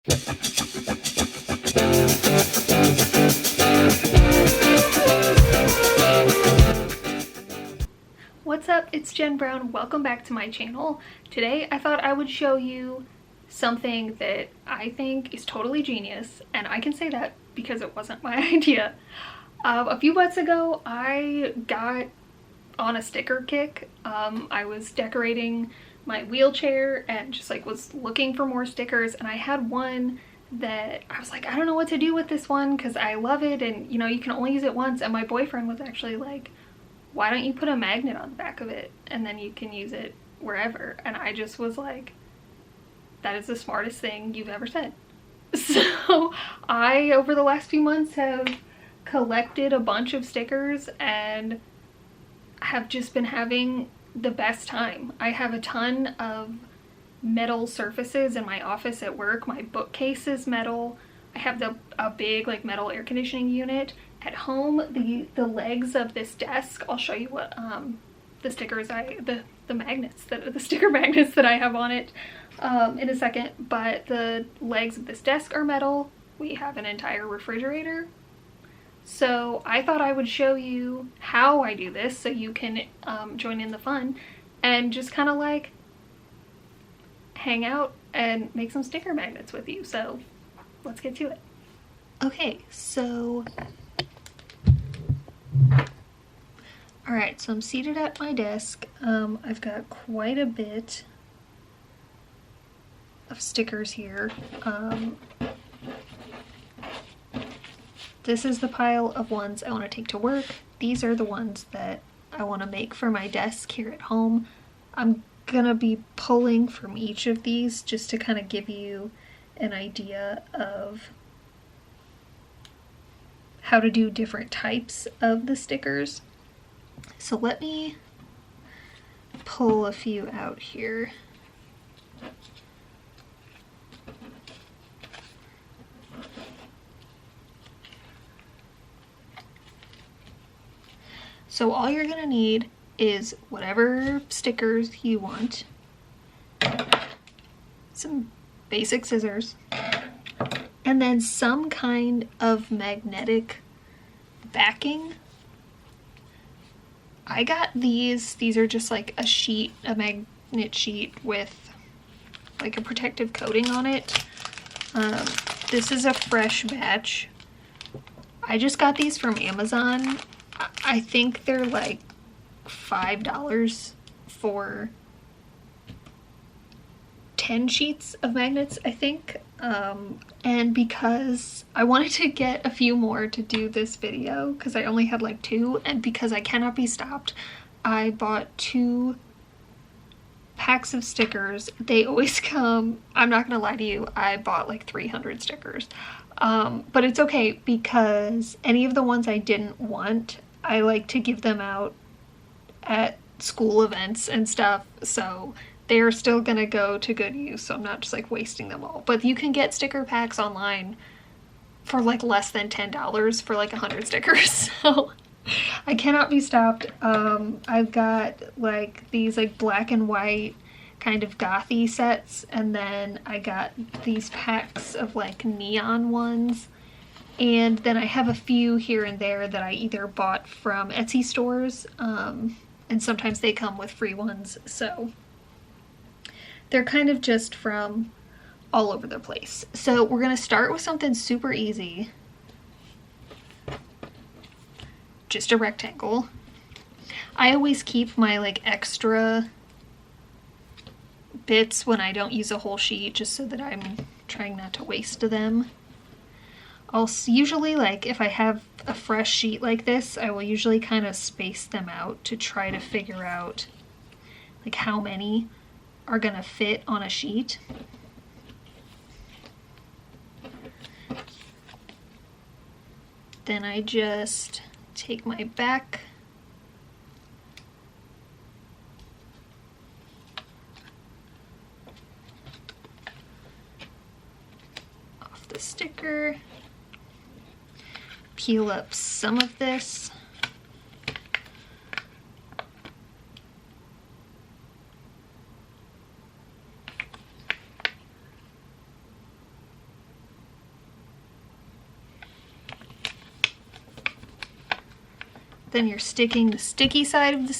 What's up? It's Jen Brown. Welcome back to my channel. Today I thought I would show you something that I think is totally genius, and I can say that because it wasn't my idea. A few months ago I got on a sticker kick. I was decorating my wheelchair and just like was looking for more stickers, and I had one that I was like, I don't know what to do with this one because I love it, and you know, you can only use it once. And my boyfriend was actually like, why don't you put a magnet on the back of it and then you can use it wherever? And I just was like, that is the smartest thing you've ever said. So I, over the last few months, have collected a bunch of stickers and have just been having the best time. I have a ton of metal surfaces in my office at work. My bookcase is metal. I have a big like metal air conditioning unit. At home, the legs of this desk, I'll show you what the stickers the magnets, the sticker magnets that I have on it in a second, but the legs of this desk are metal. We have an entire refrigerator. So I thought I would show you how I do this so you can join in the fun and just kind of like hang out and make some sticker magnets with you. So let's get to it. Okay, so alright, so I'm seated at my desk. I've got quite a bit of stickers here. This is the pile of ones I want to take to work. These are the ones that I want to make for my desk here at home. I'm gonna be pulling from each of these just to kind of give you an idea of how to do different types of the stickers. So let me pull a few out here. So all you're gonna need is whatever stickers you want, some basic scissors, and then some kind of magnetic backing. I got these are just like a magnet sheet with like a protective coating on it. This is a fresh batch. I just got these from Amazon. I think they're like $5 for 10 sheets of magnets, I think. And because I wanted to get a few more to do this video because I only had like 2, and because I cannot be stopped, I bought 2 packs of stickers. They always come, I'm not gonna lie to you, I bought like 300 stickers. But it's okay because any of the ones I didn't want, I like to give them out at school events and stuff, so they're still gonna go to good use, so I'm not just like wasting them all. But you can get sticker packs online for like less than $10 for like 100 stickers, so I cannot be stopped. I've got like these like black and white kind of gothy sets, and then I got these packs of like neon ones, and then I have a few here and there that I either bought from Etsy stores, and sometimes they come with free ones, so they're kind of just from all over the place. So we're gonna start with something super easy. Just a rectangle. I always keep my like extra bits when I don't use a whole sheet, just so that I'm trying not to waste them. I'll usually, like, if I have a fresh sheet like this, I will usually kind of space them out to try to figure out like how many are gonna fit on a sheet. Then I just take my back off the sticker, peel up some of this, Then you're sticking the sticky side of the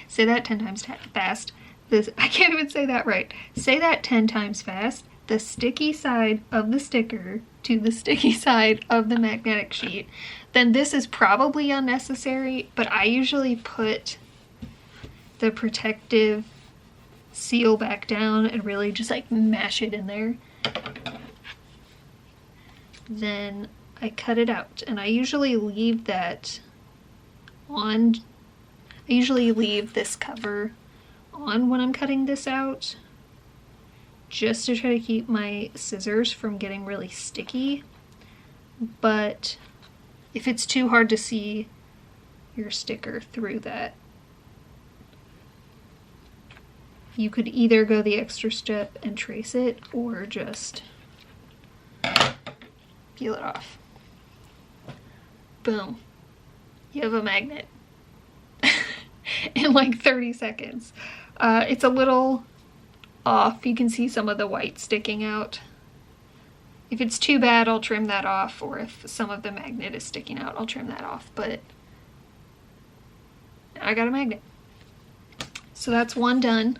say that 10 times fast. I can't even say that right. Say that 10 times fast. The sticky side of the sticker to the sticky side of the magnetic sheet. Then this is probably unnecessary, but I usually put the protective seal back down and really just like mash it in there. Then I cut it out, and I usually leave that on. I usually leave this cover on when I'm cutting this out, just to try to keep my scissors from getting really sticky. But if it's too hard to see your sticker through that, you could either go the extra step and trace it, or just peel it off. Boom. You have a magnet in like 30 seconds. It's a little off. You can see some of the white sticking out. If it's too bad, I'll trim that off, or if some of the magnet is sticking out, I'll trim that off. But I got a magnet. So that's one done.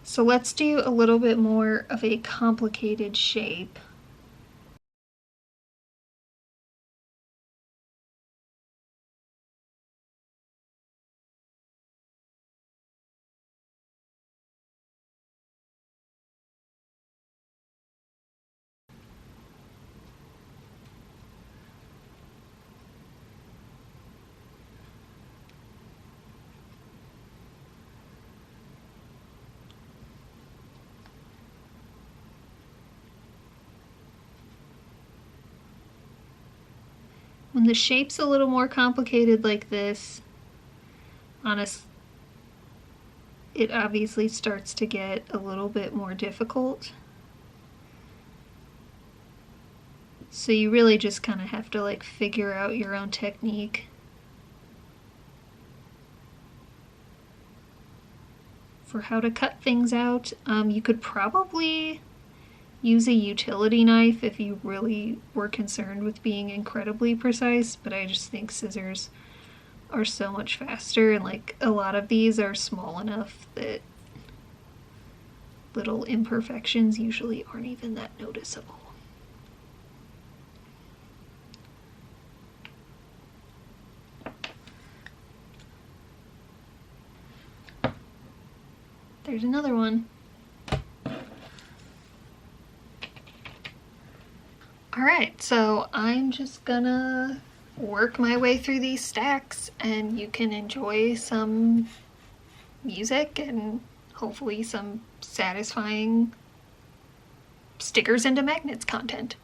So let's do a little bit more of a complicated shape. When the shape's a little more complicated like this, it obviously starts to get a little bit more difficult. So you really just kind of have to like figure out your own technique. For how to cut things out, you could probably use a utility knife if you really were concerned with being incredibly precise, but I just think scissors are so much faster, and like a lot of these are small enough that little imperfections usually aren't even that noticeable. There's another one. Alright, so I'm just gonna work my way through these stacks, and you can enjoy some music and hopefully some satisfying stickers into magnets content.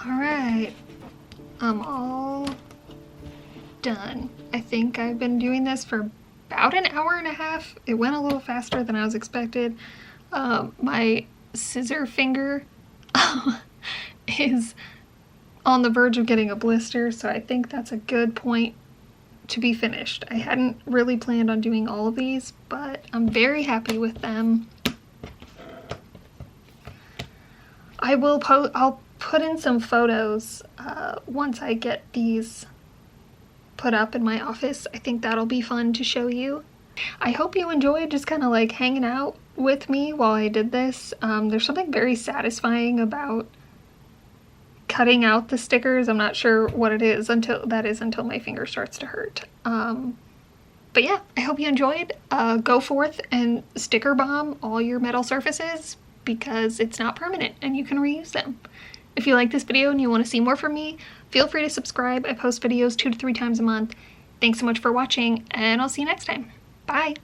Alright, I'm all done. I think I've been doing this for about an hour and a half. It went a little faster than I was expected. My scissor finger is on the verge of getting a blister, so I think that's a good point to be finished. I hadn't really planned on doing all of these, but I'm very happy with them. I'll put in some photos once I get these put up in my office. I think that'll be fun to show you. I hope you enjoyed just kind of like hanging out with me while I did this. There's something very satisfying about cutting out the stickers. I'm not sure what it is until my finger starts to hurt. But yeah, I hope you enjoyed. Go forth and sticker bomb all your metal surfaces because it's not permanent and you can reuse them. If you like this video and you want to see more from me, feel free to subscribe. I post videos 2 to 3 times a month. Thanks so much for watching, and I'll see you next time. Bye!